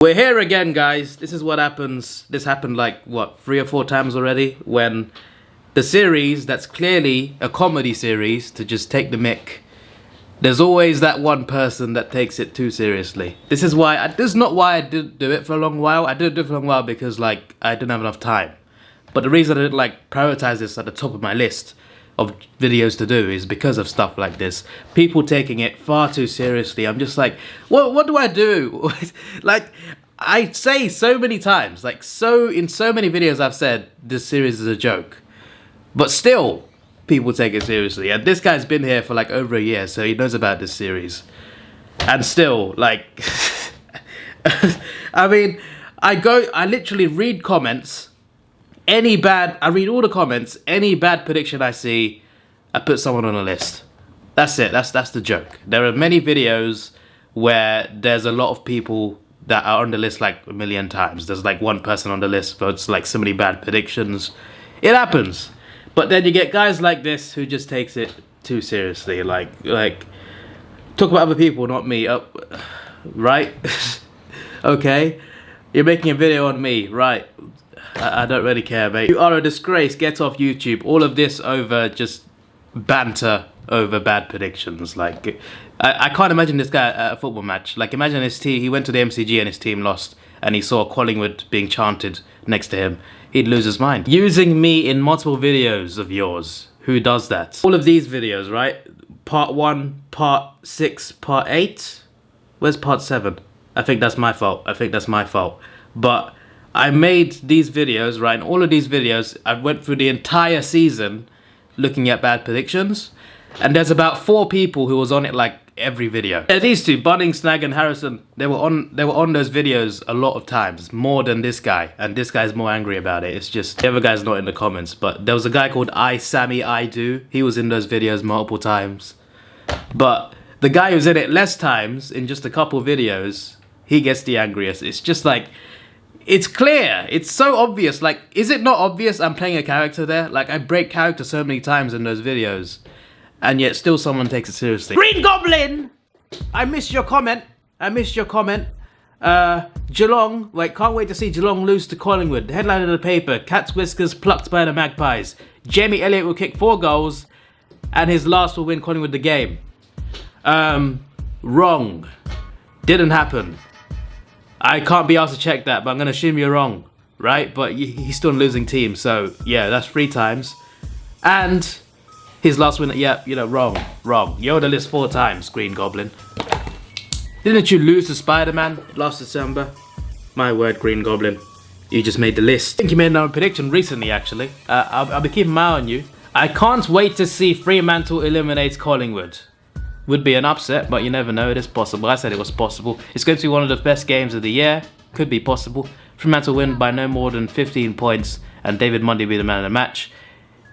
We're here again, guys. This is what happens. This happened like, what, 3 or 4 times already? When the series that's clearly a comedy series, to just take the mic, there's always that one person that takes it too seriously. This is why, this is not why I didn't do it for a long while. I didn't do it for a long while because, like, I didn't have enough time. But the reason I didn't, like, prioritize this at the top of my list of videos to do is because of stuff like this. People taking it far too seriously. I'm just like, what do I do? Like, I say so many times, like, in so many videos I've said this series is a joke, but still people take it seriously. And this guy's been here for like over a year, so he knows about this series, and still, like, I mean, I literally read comments. I read all the comments. Any bad prediction I see, I put someone on a list. That's it. That's the joke. There are many videos where there's a lot of people that are on the list like a million times. There's like one person on the list votes like so many bad predictions. It happens. But then you get guys like this who just takes it too seriously. Like talk about other people, not me. Right? Okay. You're making a video on me, right? I don't really care, mate. You are a disgrace. Get off YouTube. All of this over just banter over bad predictions. Like, I can't imagine this guy at a football match. Like, imagine his team. He went to the MCG and his team lost, and he saw Collingwood being chanted next to him. He'd lose his mind. Using me in multiple videos of yours. Who does that? All of these videos, right? Part 1, Part 6, Part 8. Where's Part 7? I think that's my fault. But I made these videos, right? And all of these videos, I went through the entire season looking at bad predictions. And there's about 4 people who was on it like every video. Yeah, these two, Bunning, Snag and Harrison, they were on those videos a lot of times, more than this guy. And this guy's more angry about it. It's just, the other guy's not in the comments. But there was a guy called I Do. He was in those videos multiple times. But the guy who's in it less times, in just a couple videos, he gets the angriest. It's just like, it's clear. It's so obvious. Like, is it not obvious I'm playing a character there? Like, I break character so many times in those videos, and yet still someone takes it seriously. Green Goblin! I missed your comment. Geelong. Wait, can't wait to see Geelong lose to Collingwood. The headline of the paper, Cat's Whiskers plucked by the Magpies. Jamie Elliott will kick 4 goals, and his last will win Collingwood the game. Wrong. Didn't happen. I can't be asked to check that, but I'm going to assume you're wrong, right? But he's still a losing team, so yeah, that's 3 times. And his last win, yeah, you know, wrong. You're on the list 4 times, Green Goblin. Didn't you lose to Spider-Man last December? My word, Green Goblin. You just made the list. I think you made another prediction recently, actually. I'll be keeping my eye on you. I can't wait to see Fremantle eliminate Collingwood. Would be an upset, but you never know. It is possible. I said it was possible. It's going to be one of the best games of the year. Could be possible. Fremantle win by no more than 15 points, and David Mundy be the man of the match.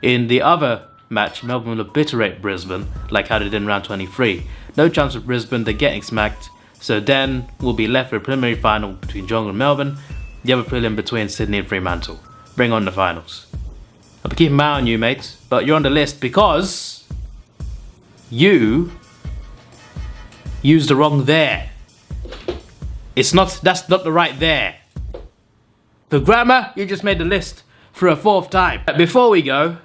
In the other match, Melbourne will obliterate Brisbane, like how they did in round 23. No chance for Brisbane. They're getting smacked. So then we'll be left with a preliminary final between Geelong and Melbourne. The other prelim between Sydney and Fremantle. Bring on the finals. I'll be keeping my eye on you, mates. But you're on the list because you used the wrong there. That's not the right there. For grammar, you just made the list for a 4th time. Before we go,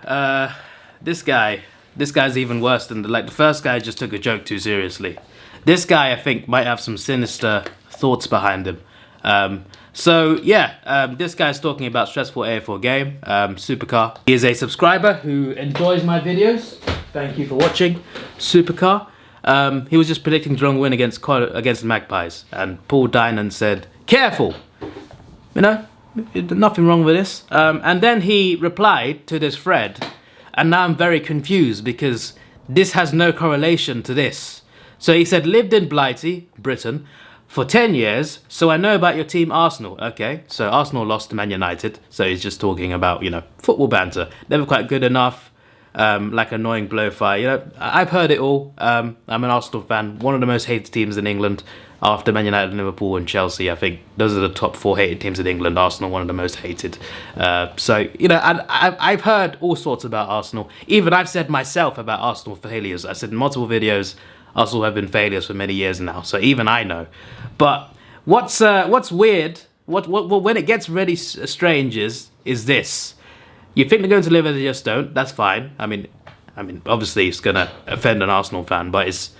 this guy's even worse than the first guy just took a joke too seriously. This guy, I think, might have some sinister thoughts behind him. So yeah, this guy's talking about stressful AFL game, Supercar. He is a subscriber who enjoys my videos. Thank you for watching, Supercar. He was just predicting Geelong win against the Magpies, and Paul Dinan said, "Careful, you know, nothing wrong with this." And then he replied to this thread, and now I'm very confused because this has no correlation to this. So he said, "Lived in Blighty, Britain, for 10 years, so I know about your team Arsenal." Okay, so Arsenal lost to Man United, so he's just talking about, you know, football banter. Never quite good enough. Like annoying blowfire, you know, I've heard it all. I'm an Arsenal fan, one of the most hated teams in England after Man United, Liverpool and Chelsea. I think those are the top 4 hated teams in England. Arsenal, one of the most hated. So, you know, I've heard all sorts about Arsenal. Even I've said myself about Arsenal failures. I said in multiple videos, Arsenal have been failures for many years now. So even I know. But What's weird? What when it gets really strange is this. You think they're going to live and they just don't. That's fine. I mean, obviously it's gonna offend an Arsenal fan, but it's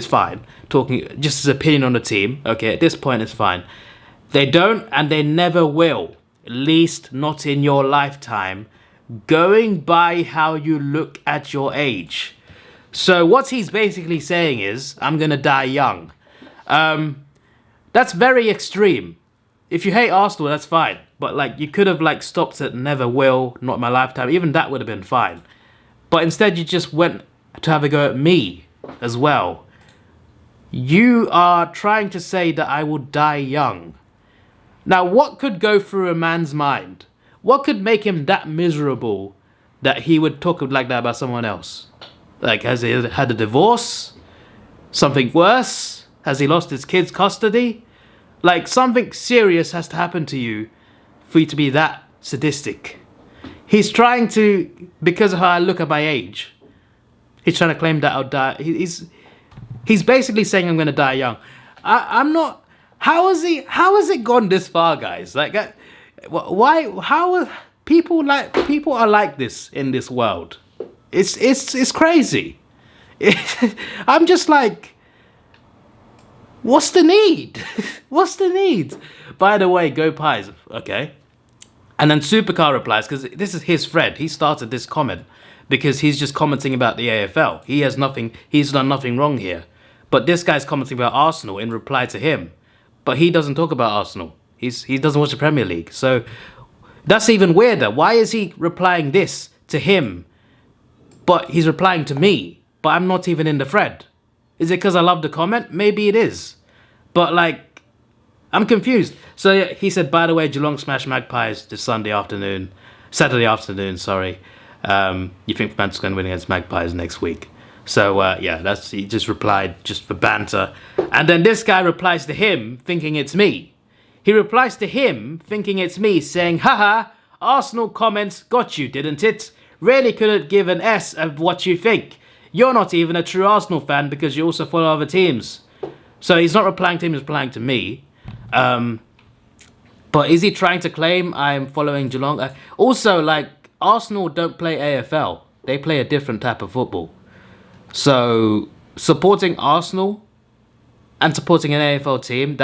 fine. Talking just his opinion on the team. Okay, at this point it's fine. They don't, and they never will. At least not in your lifetime. Going by how you look at your age. So what he's basically saying is, I'm gonna die young. That's very extreme. If you hate Arsenal, that's fine. But like, you could have like stopped at never will, not in my lifetime. Even that would have been fine. But instead, you just went to have a go at me as well. You are trying to say that I will die young. Now, what could go through a man's mind? What could make him that miserable that he would talk like that about someone else? Like, has he had a divorce? Something worse? Has he lost his kid's custody? Like, something serious has to happen to you for you to be that sadistic. He's trying to, because of how I look at my age, he's trying to claim that I'll die. He's basically saying I'm going to die young. I'm not. How has it gone this far, guys? Like, why? How people are like this in this world? It's crazy. I'm just like, what's the need? What's the need? By the way, go Pies, okay? And then Supercar replies, because this is his thread. He started this comment because he's just commenting about the AFL. He's done nothing wrong here. But this guy's commenting about Arsenal in reply to him. But he doesn't talk about Arsenal. He doesn't watch the Premier League. So that's even weirder. Why is he replying this to him, but he's replying to me, but I'm not even in the thread? Is it because I love the comment? Maybe it is. But like, I'm confused. So yeah, he said, by the way, Geelong smash Magpies this Saturday afternoon, sorry. You think Manchester's going to win against Magpies next week. So yeah, he just replied just for banter. And then this guy replies to him thinking it's me. He replies to him thinking it's me, saying, haha, Arsenal comments got you, didn't it? Really couldn't give an S of what you think. You're not even a true Arsenal fan because you also follow other teams. So he's not replying to him, he's replying to me. But is he trying to claim I'm following Geelong? Also, like, Arsenal don't play AFL. They play a different type of football. So supporting Arsenal and supporting an AFL team,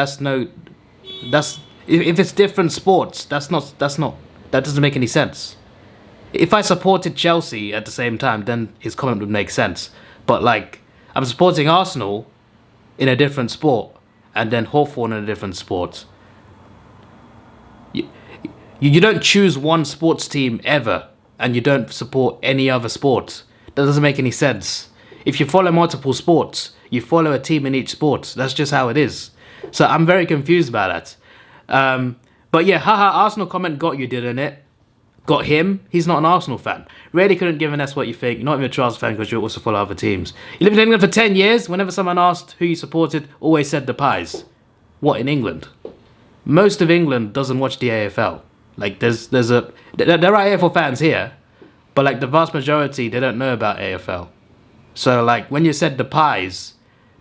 if it's different sports, that doesn't make any sense. If I supported Chelsea at the same time, then his comment would make sense. But like, I'm supporting Arsenal in a different sport and then Hawthorn in a different sport. You don't choose one sports team ever and you don't support any other sport. That doesn't make any sense. If you follow multiple sports, you follow a team in each sport. That's just how it is. So I'm very confused about that. But yeah, haha, Arsenal comment got you, didn't it? Got him? He's not an Arsenal fan. Really couldn't give an S what you think. You're not even a Charles fan because you also follow other teams. You lived in England for 10 years. Whenever someone asked who you supported, always said the Pies. What, in England? Most of England doesn't watch the AFL. Like, there are AFL fans here, but like the vast majority, they don't know about AFL. So like, when you said the Pies,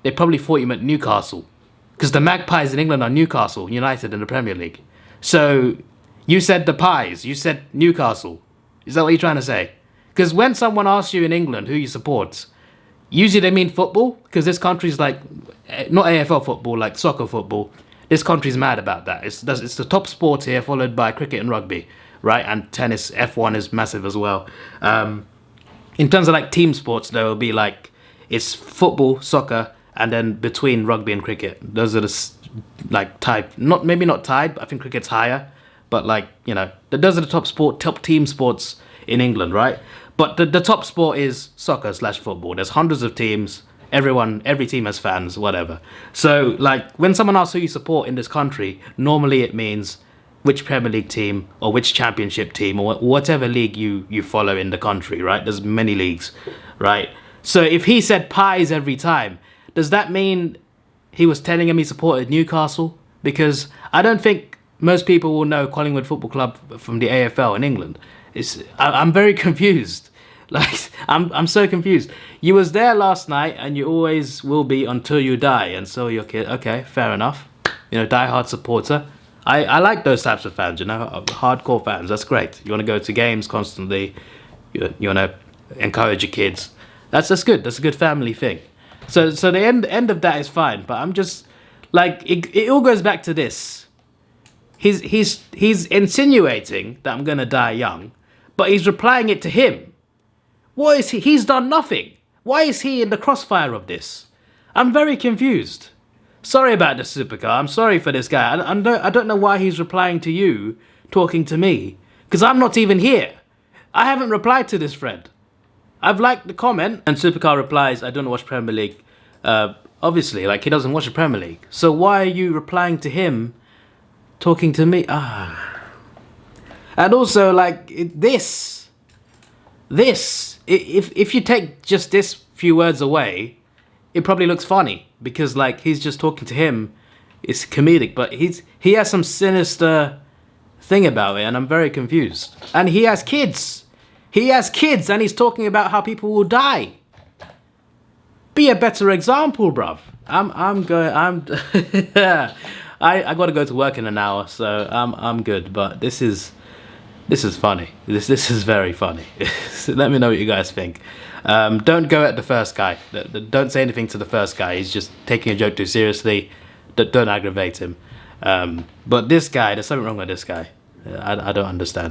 they probably thought you meant Newcastle. Because the Magpies in England are Newcastle United in the Premier League. So you said the Pies, you said Newcastle. Is that what you're trying to say? Because when someone asks you in England who you support, usually they mean football. Because this country's like, not AFL football, like soccer football. This country's mad about that. It's the top sport here, followed by cricket and rugby, right? And tennis, F1 is massive as well. In terms of like team sports, though, it'll be like, it's football, soccer, and then between rugby and cricket. Those are the like tied, maybe not tied, but I think cricket's higher. But like, you know, those are the top team sports in England, right? But the top sport is soccer/football. There's hundreds of teams. Every team has fans, whatever. So like, when someone asks who you support in this country, normally it means which Premier League team or which Championship team or whatever league you follow in the country, right? There's many leagues, right? So if he said Pies every time, does that mean he was telling him he supported Newcastle? Because I don't think most people will know Collingwood Football Club from the AFL in England. I'm very confused. Like, I'm so confused. You was there last night and you always will be until you die, and so your kid. Okay, fair enough. you know, diehard supporter. I like those types of fans, you know, hardcore fans. That's great. You want to go to games constantly. You want to encourage your kids. That's good. That's a good family thing. So the end of that is fine. But I'm just like it all goes back to this. He's insinuating that I'm gonna die young, but he's replying it to him. What is he? He's done nothing. Why is he in the crossfire of this? I'm very confused. Sorry about this, Supercar. I'm sorry for this guy. I don't know why he's replying to you, talking to me, because I'm not even here. I haven't replied to this thread. I've liked the comment, and Supercar replies, I don't watch Premier League. Obviously, like, he doesn't watch the Premier League. So why are you replying to him, talking to me? And also, like, if you take just this few words away, it probably looks funny, because, like, he's just talking to him. It's comedic, but he has some sinister thing about it, and I'm very confused. And he has kids. He has kids, and he's talking about how people will die. Be a better example, bruv. I gotta go to work in an hour, so I'm good. But this is funny. This is very funny. So let me know what you guys think. Don't go at the first guy. Don't say anything to the first guy. He's just taking a joke too seriously. Don't aggravate him. But this guy, there's something wrong with this guy. I don't understand.